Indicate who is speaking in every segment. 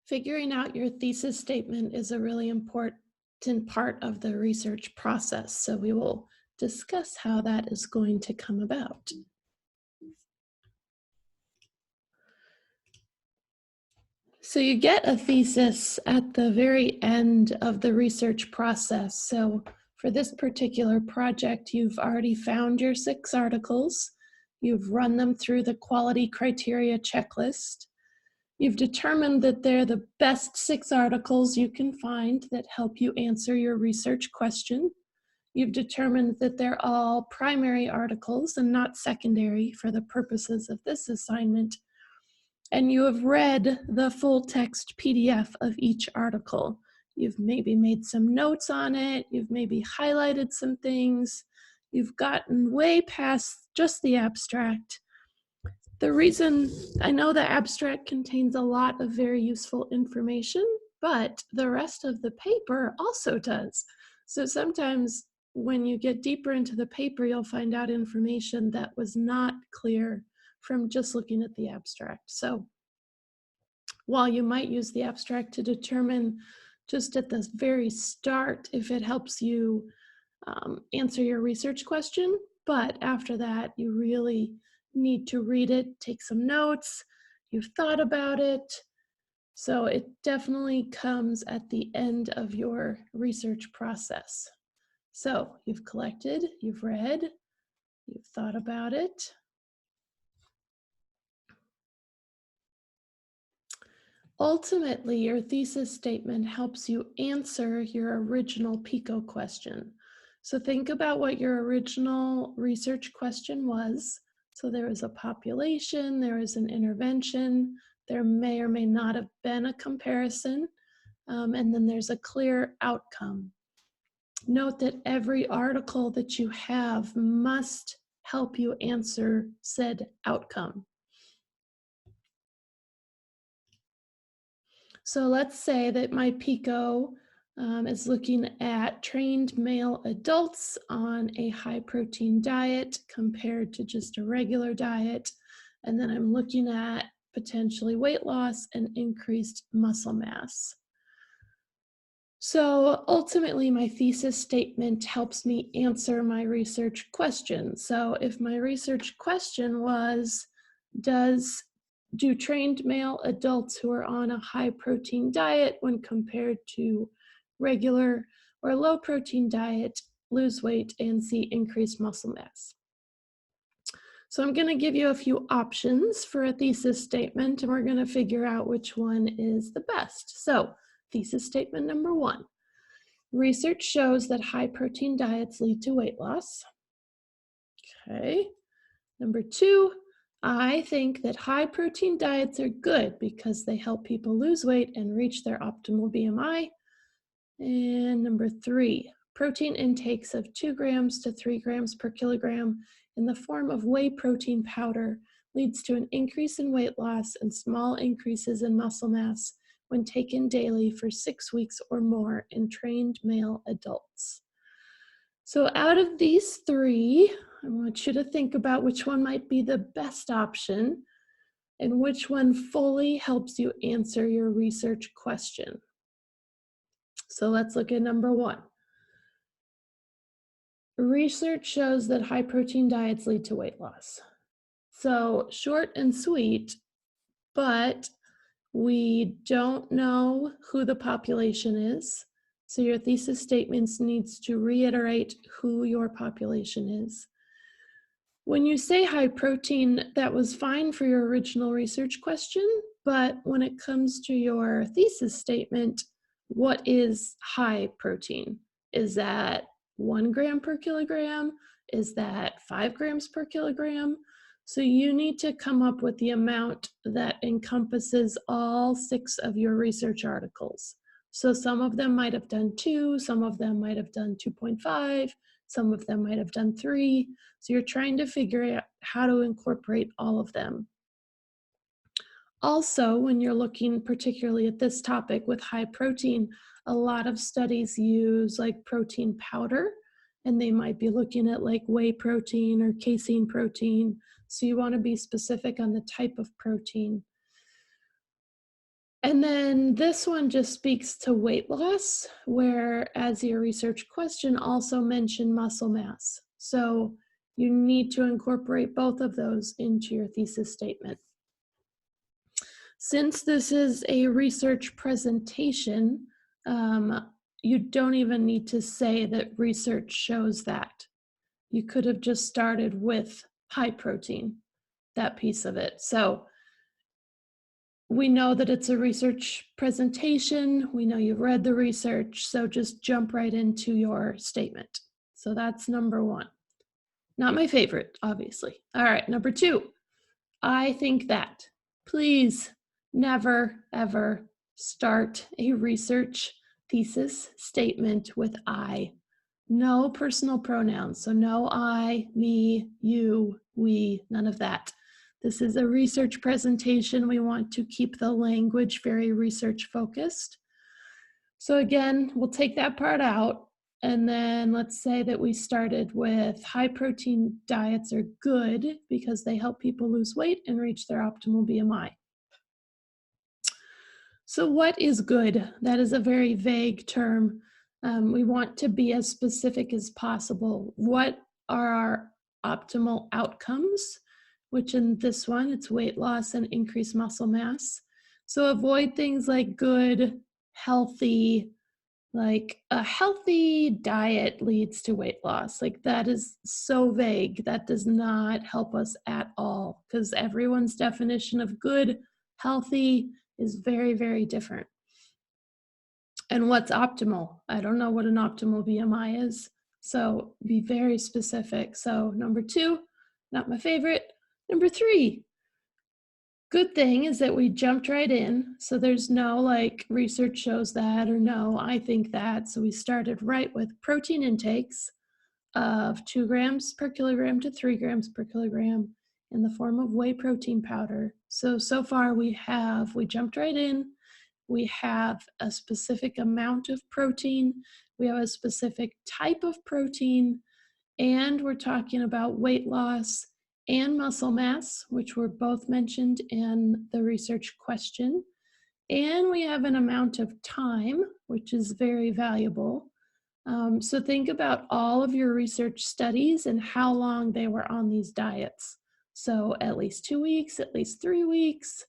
Speaker 1: Figuring out your thesis statement is a really important part of the research process, so we will discuss how that is going to come about. So you get a thesis at the very end of the research process. So for this particular project, you've already found your 6 articles. You've run them through the quality criteria checklist. You've determined that they're the best 6 articles you can find that help you answer your research question. You've determined that they're all primary articles and not secondary for the purposes of this assignment. And you have read the full text PDF of each article. You've maybe made some notes on it. You've maybe highlighted some things. You've gotten way past just the abstract. The reason I know the abstract contains a lot of very useful information, but the rest of the paper also does. So sometimes when you get deeper into the paper, you'll find out information that was not clear from just looking at the abstract. So while you might use the abstract to determine just at the very start if it helps you answer your research question, but after that, you really need to read it, take some notes, you've thought about it. So it definitely comes at the end of your research process. So you've collected, you've read, you've thought about it. Ultimately, your thesis statement helps you answer your original PICO question. So think about what your original research question was. So there was a population, there was an intervention, there may or may not have been a comparison, and then there's a clear outcome. Note that every article that you have must help you answer said outcome. So let's say that my PICO is looking at trained male adults on a high protein diet compared to just a regular diet. And then I'm looking at potentially weight loss and increased muscle mass. So ultimately, my thesis statement helps me answer my research question. So if my research question was, do trained male adults who are on a high protein diet when compared to regular or low protein diet lose weight and see increased muscle mass? So I'm going to give you a few options for a thesis statement, and we're going to figure out which one is the best. So thesis statement number 1, research shows that high protein diets lead to weight loss. Okay. Number 2, I think that high protein diets are good because they help people lose weight and reach their optimal BMI. And number 3, protein intakes of 2 grams to 3 grams per kilogram in the form of whey protein powder leads to an increase in weight loss and small increases in muscle mass when taken daily for 6 weeks or more in trained male adults. So out of these 3, I want you to think about which one might be the best option and which one fully helps you answer your research question. So let's look at number 1. Research shows that high protein diets lead to weight loss. So short and sweet, but we don't know who the population is. So your thesis statements needs to reiterate who your population is. When you say high protein, that was fine for your original research question, but when it comes to your thesis statement, what is high protein? Is that 1 gram per kilogram? Is that 5 grams per kilogram? So you need to come up with the amount that encompasses all 6 of your research articles. So some of them might have done 2, some of them might have done 2.5, some of them might have done 3. So you're trying to figure out how to incorporate all of them. Also, when you're looking particularly at this topic with high protein, a lot of studies use like protein powder, and they might be looking at like whey protein or casein protein. So you want to be specific on the type of protein. And then this one just speaks to weight loss, whereas your research question also mentioned muscle mass. So you need to incorporate both of those into your thesis statement. Since this is a research presentation, you don't even need to say that research shows that. You could have just started with high protein, that piece of it. So we know that it's a research presentation. We know you've read the research, so just jump right into your statement. So that's number one. Not my favorite, obviously. All right, number two, I think that. Please never, ever start a research thesis statement with I. No personal pronouns. So no I, me, you, we, none of that. This is a research presentation. We want to keep the language very research focused. So again, we'll take that part out. And then let's say that we started with high protein diets are good because they help people lose weight and reach their optimal BMI. So what is good? That is a very vague term. We want to be as specific as possible. What are our optimal outcomes? Which in this one, it's weight loss and increased muscle mass. So avoid things like good, healthy, like a healthy diet leads to weight loss. Like that is so vague. That does not help us at all because everyone's definition of good, healthy is very, very different. And what's optimal? I don't know what an optimal BMI is. So be very specific. So number two, not my favorite. Number three, good thing is that we jumped right in. So there's no like research shows that or no, I think that. So we started right with protein intakes of 2 grams per kilogram to 3 grams per kilogram in the form of whey protein powder. So far we jumped right in. We have a specific amount of protein. We have a specific type of protein. And we're talking about weight loss and muscle mass, which were both mentioned in the research question. And we have an amount of time, which is very valuable. So think about all of your research studies and how long they were on these diets. So at least 2 weeks, at least 3 weeks.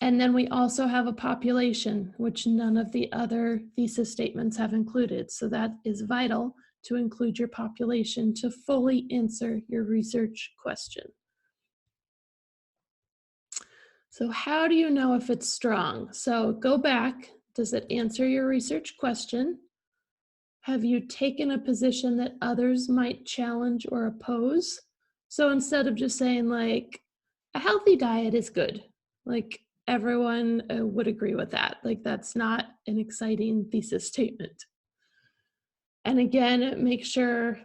Speaker 1: And then we also have a population, which none of the other thesis statements have included. So that is vital to include your population to fully answer your research question. So how do you know if it's strong? So go back. Does it answer your research question? Have you taken a position that others might challenge or oppose? So instead of just saying like, a healthy diet is good, like everyone would agree with that. Like that's not an exciting thesis statement. And again, make sure,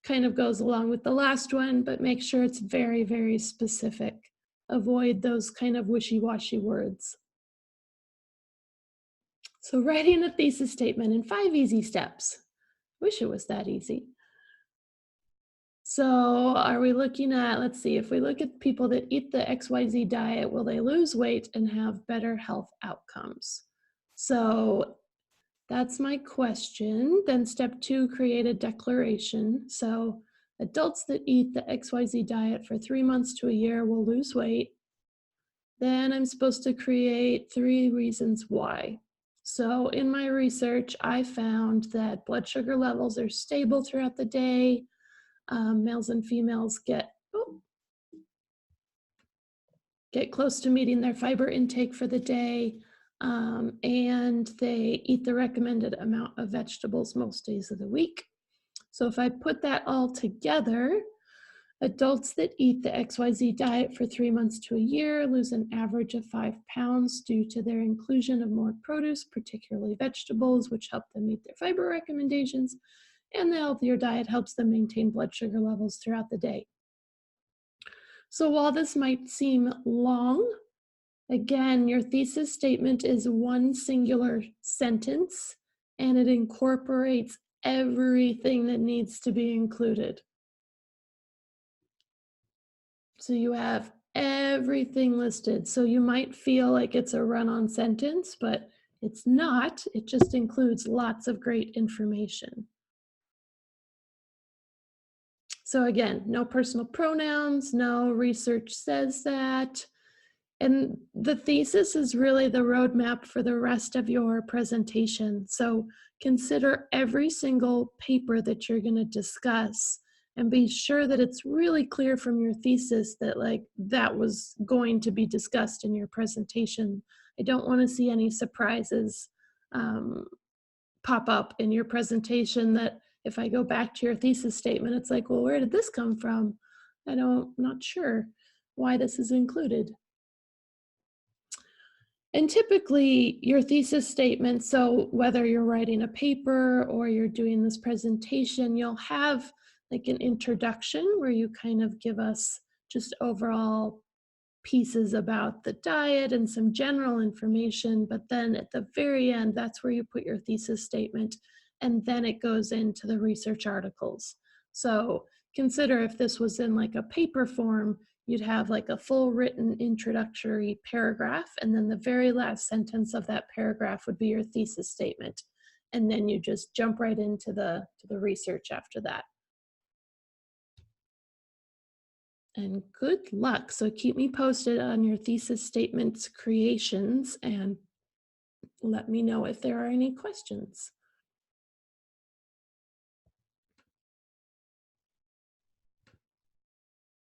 Speaker 1: kind of goes along with the last one, but make sure it's very, very specific. Avoid those kind of wishy-washy words. So writing a thesis statement in 5 easy steps. Wish it was that easy. So are we looking at, let's see, if we look at people that eat the XYZ diet, will they lose weight and have better health outcomes? So that's my question. Then step 2, create a declaration. So adults that eat the XYZ diet for 3 months to a year will lose weight. Then I'm supposed to create 3 reasons why. So in my research, I found that blood sugar levels are stable throughout the day. Males and females get close to meeting their fiber intake for the day, and they eat the recommended amount of vegetables most days of the week. So if I put that all together, adults that eat the XYZ diet for 3 months to a year lose an average of 5 pounds due to their inclusion of more produce, particularly vegetables, which help them meet their fiber recommendations, and the healthier diet helps them maintain blood sugar levels throughout the day. So while this might seem long, again, your thesis statement is one singular sentence, and it incorporates everything that needs to be included. So you have everything listed. So you might feel like it's a run-on sentence, but it's not. It just includes lots of great information. So again, no personal pronouns, no research says that. And the thesis is really the roadmap for the rest of your presentation. So consider every single paper that you're going to discuss and be sure that it's really clear from your thesis that like that was going to be discussed in your presentation. I don't want to see any surprises um, pop up in your presentation that if I go back to your thesis statement, it's like, well, where did this come from? I'm not sure why this is included. And typically your thesis statement, so whether you're writing a paper or you're doing this presentation, you'll have like an introduction where you kind of give us just overall pieces about the diet and some general information, but then at the very end, that's where you put your thesis statement, and then it goes into the research articles. So consider if this was in like a paper form, you'd have like a full written introductory paragraph, and then the very last sentence of that paragraph would be your thesis statement. And then you just jump right into the research after that. And good luck. So keep me posted on your thesis statements creations and let me know if there are any questions.